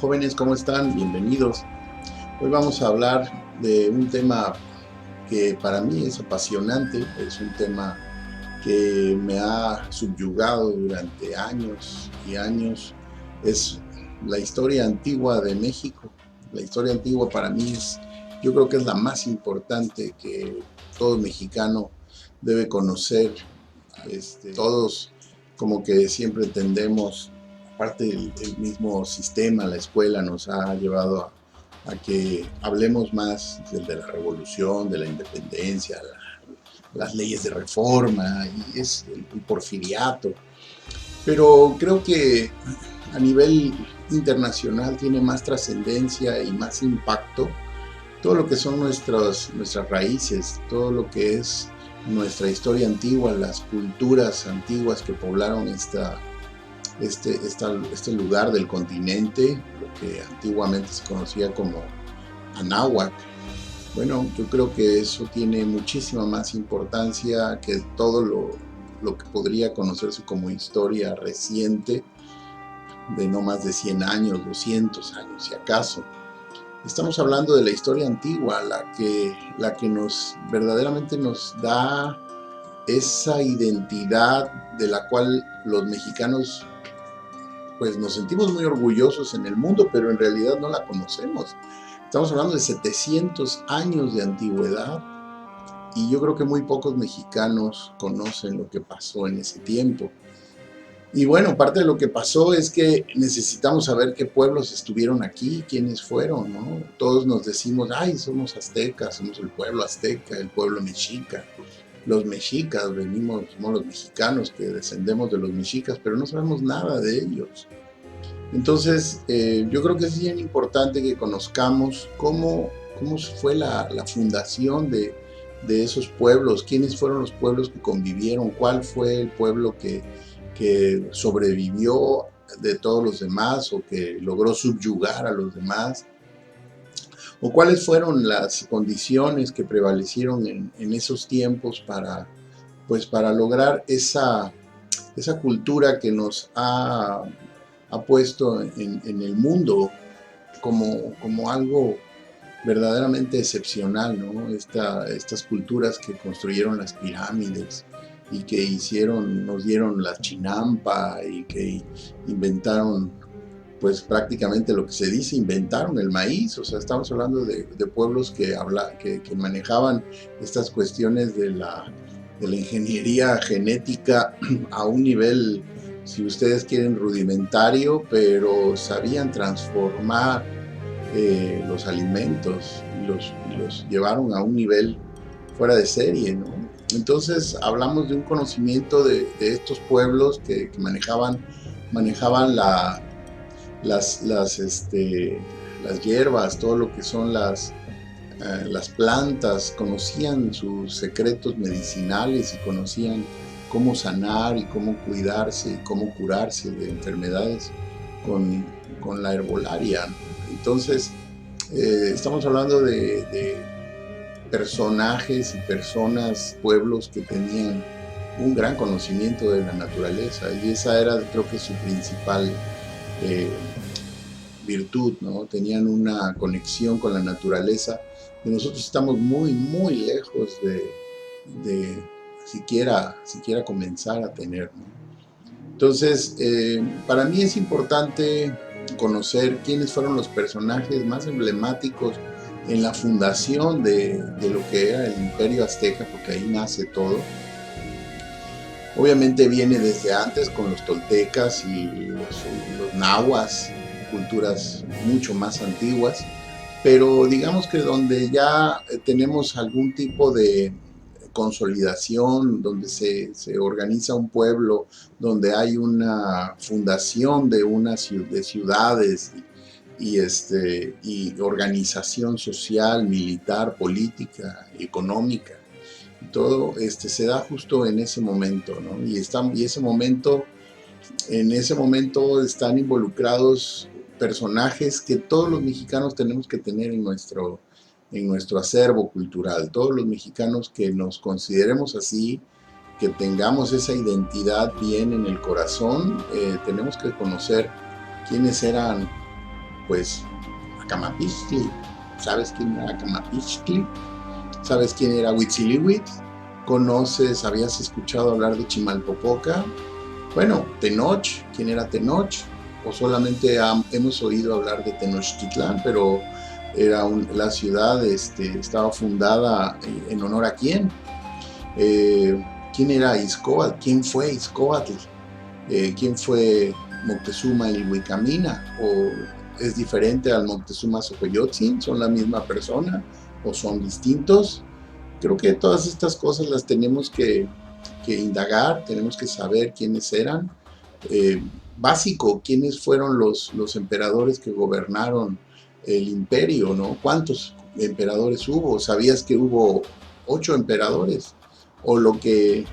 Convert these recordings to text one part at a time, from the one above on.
jóvenes, ¿cómo están? Bienvenidos. Hoy vamos a hablar de un tema que para mí es apasionante, es un tema que me ha subyugado durante años y años. Es la historia antigua de México. La historia antigua para mí yo creo que es la más importante que todo mexicano debe conocer. Todos como que siempre entendemos, aparte el mismo sistema, la escuela nos ha llevado a que hablemos más de la revolución, de la independencia, las leyes de reforma y es el porfiriato. Pero creo que a nivel internacional tiene más trascendencia y más impacto todo lo que son nuestras raíces, todo lo que es nuestra historia antigua, las culturas antiguas que poblaron este lugar del continente, lo que antiguamente se conocía como Anáhuac. Bueno, yo creo que eso tiene muchísima más importancia que todo lo que podría conocerse como historia reciente de no más de 100 años, 200 años, si acaso. Estamos hablando de la historia antigua, la que verdaderamente nos da esa identidad de la cual los mexicanos pues nos sentimos muy orgullosos en el mundo, pero en realidad no la conocemos. Estamos hablando de 700 años de antigüedad y yo creo que muy pocos mexicanos conocen lo que pasó en ese tiempo. Y bueno, parte de lo que pasó es que necesitamos saber qué pueblos estuvieron aquí, quiénes fueron, ¿no? Todos nos decimos, ay, somos aztecas, somos el pueblo azteca, el pueblo mexica. Los mexicas, somos los mexicanos que descendemos de los mexicas, pero no sabemos nada de ellos. Entonces, yo creo que es bien importante que conozcamos cómo fue la fundación de esos pueblos, quiénes fueron los pueblos que convivieron, cuál fue el pueblo que sobrevivió de todos los demás o que logró subyugar a los demás, o cuáles fueron las condiciones que prevalecieron en esos tiempos para lograr esa cultura que nos ha puesto en el mundo como algo verdaderamente excepcional, ¿no? Estas culturas que construyeron las pirámides y que nos dieron la chinampa y que inventaron, pues prácticamente lo que se dice, inventaron el maíz. O sea, estamos hablando de pueblos que manejaban estas cuestiones de la ingeniería genética a un nivel, si ustedes quieren, rudimentario, pero sabían transformar los alimentos y los llevaron a un nivel fuera de serie, ¿no? Entonces hablamos de un conocimiento de estos pueblos que manejaban las hierbas, todo lo que son las plantas, conocían sus secretos medicinales y conocían cómo sanar y cómo cuidarse y cómo curarse de enfermedades con la herbolaria. Entonces, estamos hablando de personajes y personas, pueblos que tenían un gran conocimiento de la naturaleza y esa era, creo que, su principal virtud, ¿no? Tenían una conexión con la naturaleza y nosotros estamos muy, muy lejos de siquiera comenzar a tener, ¿no? Entonces, para mí es importante conocer quiénes fueron los personajes más emblemáticos en la fundación de lo que era el Imperio Azteca, porque ahí nace todo. Obviamente viene desde antes con los toltecas y los nahuas, culturas mucho más antiguas, pero digamos que donde ya tenemos algún tipo de consolidación, donde se organiza un pueblo, donde hay una fundación de ciudades y organización social, militar, política, económica. Todo se da justo en ese momento, ¿no? En ese momento están involucrados personajes que todos los mexicanos tenemos que tener en nuestro acervo cultural. Todos los mexicanos que nos consideremos así, que tengamos esa identidad bien en el corazón, tenemos que conocer quiénes eran pues Acamapixtli. ¿Sabes quién era Acamapixtli? ¿Sabes quién era Huitzilihuitl? ¿Conoces, habías escuchado hablar de Chimalpopoca? Bueno, Tenoch, ¿quién era Tenoch? O solamente hemos oído hablar de Tenochtitlán, pero la ciudad estaba fundada en honor a quién. ¿Quién era Izcóatl? ¿Quién fue Izcóatl? ¿Quién fue Moctezuma Ilhuicamina? ¿O es diferente al Moctezuma Xocoyotzin? ¿Son la misma persona o son distintos? Creo que todas estas cosas las tenemos que indagar, tenemos que saber quiénes eran. Básico, quiénes fueron los emperadores que gobernaron el imperio, ¿no? ¿Cuántos emperadores hubo? ¿Sabías que hubo 8 emperadores? O lo que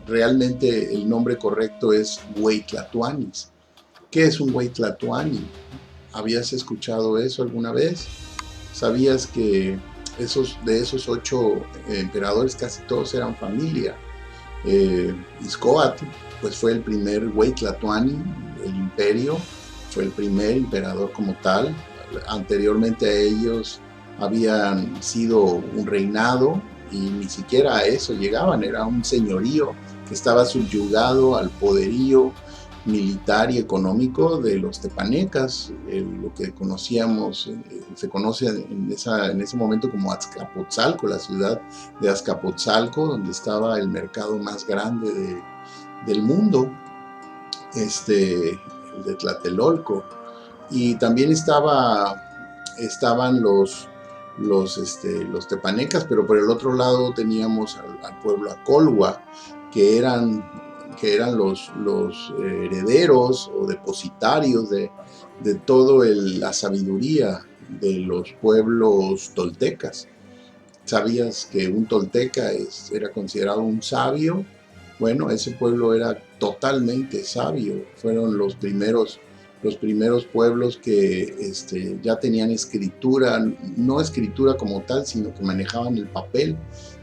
realmente el nombre correcto es Hueytlatuanis. ¿Qué es un Hueytlatuani? ¿Habías escuchado eso alguna vez? ¿Sabías que de esos 8 emperadores casi todos eran familia? Izcóatl pues fue el primer Hueytlatuani, el imperio, fue el primer emperador como tal. Anteriormente a ellos habían sido un reinado y ni siquiera a eso llegaban, era un señorío que estaba subyugado al poderío militar y económico de los tepanecas, lo que conocíamos, se conoce en ese momento como Azcapotzalco, la ciudad de Azcapotzalco, donde estaba el mercado más grande del mundo, el de Tlatelolco. Y también estaban los tepanecas, pero por el otro lado teníamos al pueblo Acolhua, que eran los herederos o depositarios de toda la sabiduría de los pueblos toltecas. ¿Sabías que un tolteca era considerado un sabio? Bueno, ese pueblo era totalmente sabio. Fueron los primeros pueblos que ya tenían escritura, no escritura como tal, sino que manejaban el papel.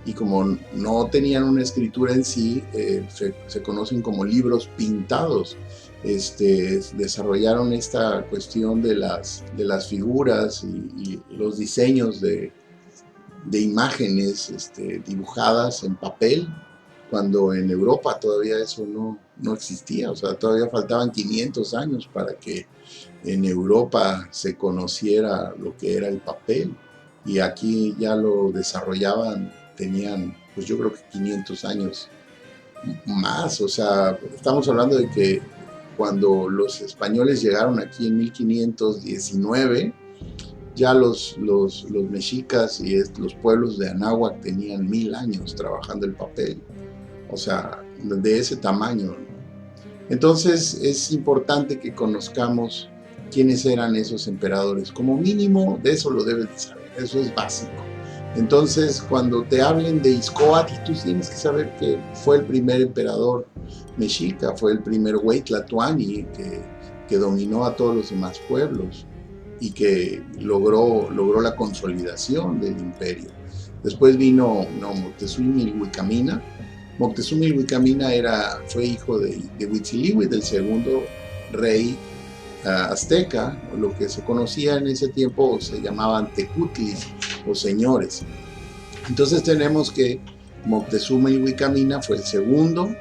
Y como no tenían una escritura en sí, se conocen como libros pintados. Desarrollaron esta cuestión de las figuras y los diseños de imágenes dibujadas en papel, cuando en Europa todavía eso no existía. O sea, todavía faltaban 500 años para que en Europa se conociera lo que era el papel, y aquí ya lo desarrollaban, tenían pues yo creo que 500 años más. O sea, estamos hablando de que cuando los españoles llegaron aquí en 1519, ya los mexicas y los pueblos de Anáhuac tenían 1000 años trabajando el papel. O sea, de ese tamaño. Entonces es importante que conozcamos quiénes eran esos emperadores. Como mínimo, de eso lo debes de saber. Eso es básico. Entonces, cuando te hablen de Izcóatl, tú tienes que saber que fue el primer emperador mexica, fue el primer Hueytlatuani que dominó a todos los demás pueblos y que logró la consolidación del imperio. Después vino Moctezuma Ilhuicamina. Moctezuma Ilhuicamina fue hijo de Huitzilihuitl, del segundo rey azteca. Lo que se conocía en ese tiempo se llamaban tecutlis, o señores. Entonces tenemos que Moctezuma Ilhuicamina fue el segundo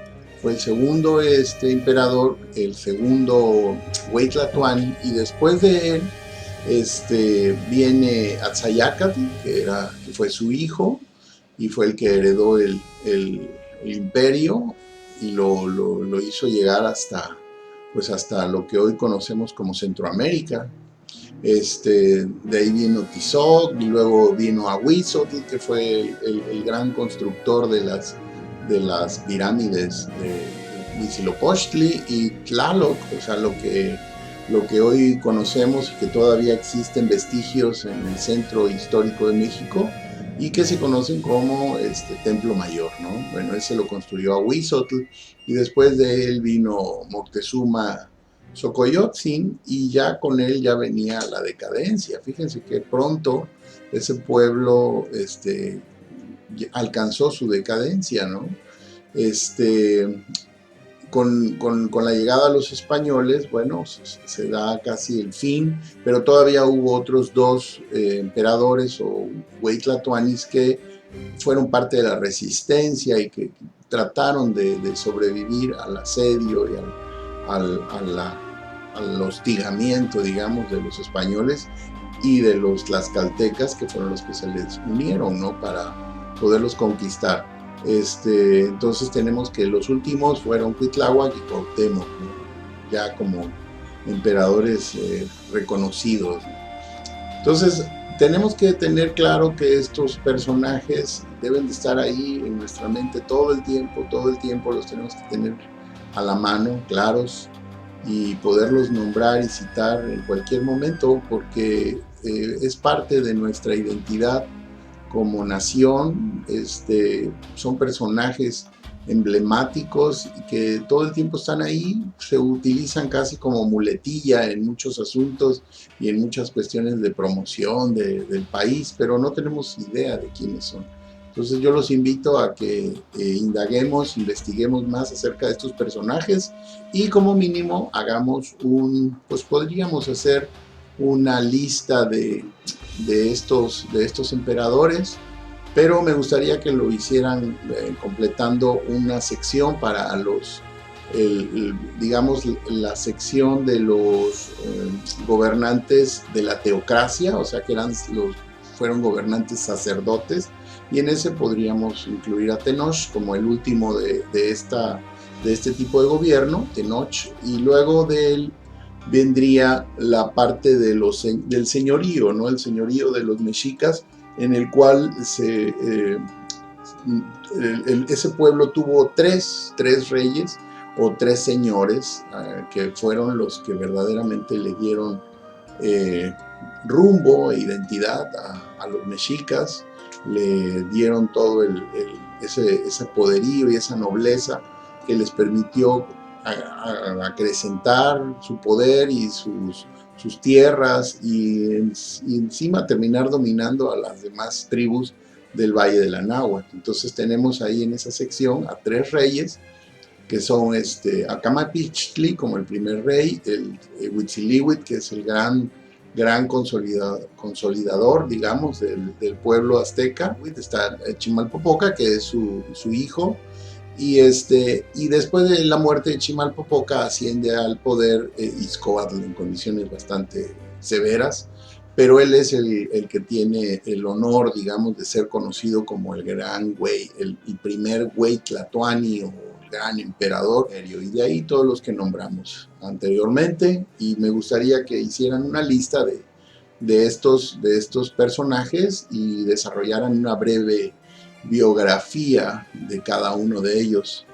emperador, el segundo Hueytlatuani, y después de él viene Atzayacatl, que fue su hijo y fue el que heredó el imperio y lo hizo llegar hasta lo que hoy conocemos como Centroamérica. De ahí vino Tizoc, y luego vino Ahuizotl, que fue el gran constructor de las pirámides de Huitzilopochtli, y Tlaloc, o sea, lo que hoy conocemos y que todavía existen vestigios en el centro histórico de México y que se conocen como Templo Mayor, ¿no? Bueno, ese lo construyó Ahuizotl, y después de él vino Moctezuma Xocoyotzin, y ya con él ya venía la decadencia. Fíjense que pronto ese pueblo alcanzó su decadencia, ¿no? con la llegada de los españoles, bueno, se da casi el fin, pero todavía hubo otros dos emperadores o hueytlatoanis que fueron parte de la resistencia y que trataron de sobrevivir al asedio y al hostigamiento, digamos, de los españoles y de los tlaxcaltecas, que fueron los que se les unieron, ¿no?, para poderlos conquistar. Entonces tenemos que los últimos fueron Cuitláhuac y Cuauhtémoc, ¿no?, ya como emperadores reconocidos, ¿no? Entonces tenemos que tener claro que estos personajes deben de estar ahí en nuestra mente todo el tiempo los tenemos que tener a la mano, claros, y poderlos nombrar y citar en cualquier momento, porque es parte de nuestra identidad como nación. Son personajes emblemáticos y que todo el tiempo están ahí, se utilizan casi como muletilla en muchos asuntos y en muchas cuestiones de promoción del país, pero no tenemos idea de quiénes son. Entonces yo los invito a que indaguemos, investiguemos más acerca de estos personajes y como mínimo hagamos pues podríamos hacer una lista de estos emperadores, pero me gustaría que lo hicieran completando una sección para digamos, la sección de los gobernantes de la teocracia, o sea, que fueron gobernantes sacerdotes, y en ese podríamos incluir a Tenoch como el último de este tipo de gobierno, Tenoch, y luego de él vendría la parte del señorío, ¿no?, el señorío de los mexicas, en el cual ese pueblo tuvo tres reyes o tres señores que fueron los que verdaderamente le dieron rumbo e identidad a los mexicas, le dieron todo ese poderío y esa nobleza que les permitió acrecentar su poder y sus tierras y encima terminar dominando a las demás tribus del Valle de la Náhuatl. Entonces tenemos ahí en esa sección a tres reyes que son Acamapichtli como el primer rey, el Huitzilihuitl, que es el gran consolidador, digamos, del pueblo azteca. Está Chimalpopoca, que es su hijo, y después de la muerte de Chimalpopoca asciende al poder Izcóatl en condiciones bastante severas, pero él es el que tiene el honor, digamos, de ser conocido como el gran güey, el primer güey tlatoani o gran emperador, y de ahí todos los que nombramos anteriormente, y me gustaría que hicieran una lista de estos personajes y desarrollaran una breve biografía de cada uno de ellos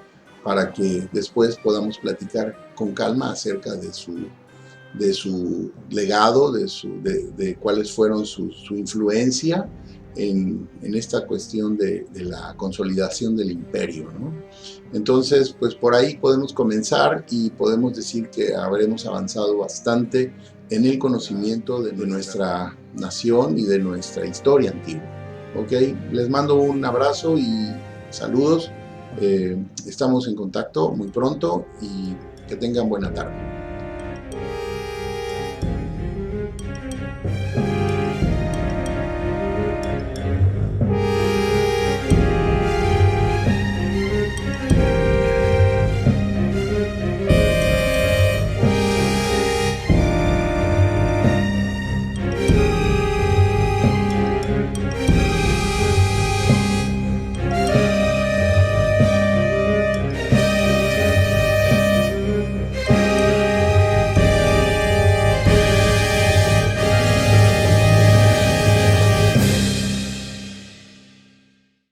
para que después podamos platicar con calma acerca de su legado, de cuáles fueron su influencia en esta cuestión de la consolidación del imperio, ¿no? Entonces, pues por ahí podemos comenzar y podemos decir que habremos avanzado bastante en el conocimiento de nuestra nación y de nuestra historia antigua. ¿Ok? Les mando un abrazo y saludos. Estamos en contacto muy pronto y que tengan buena tarde.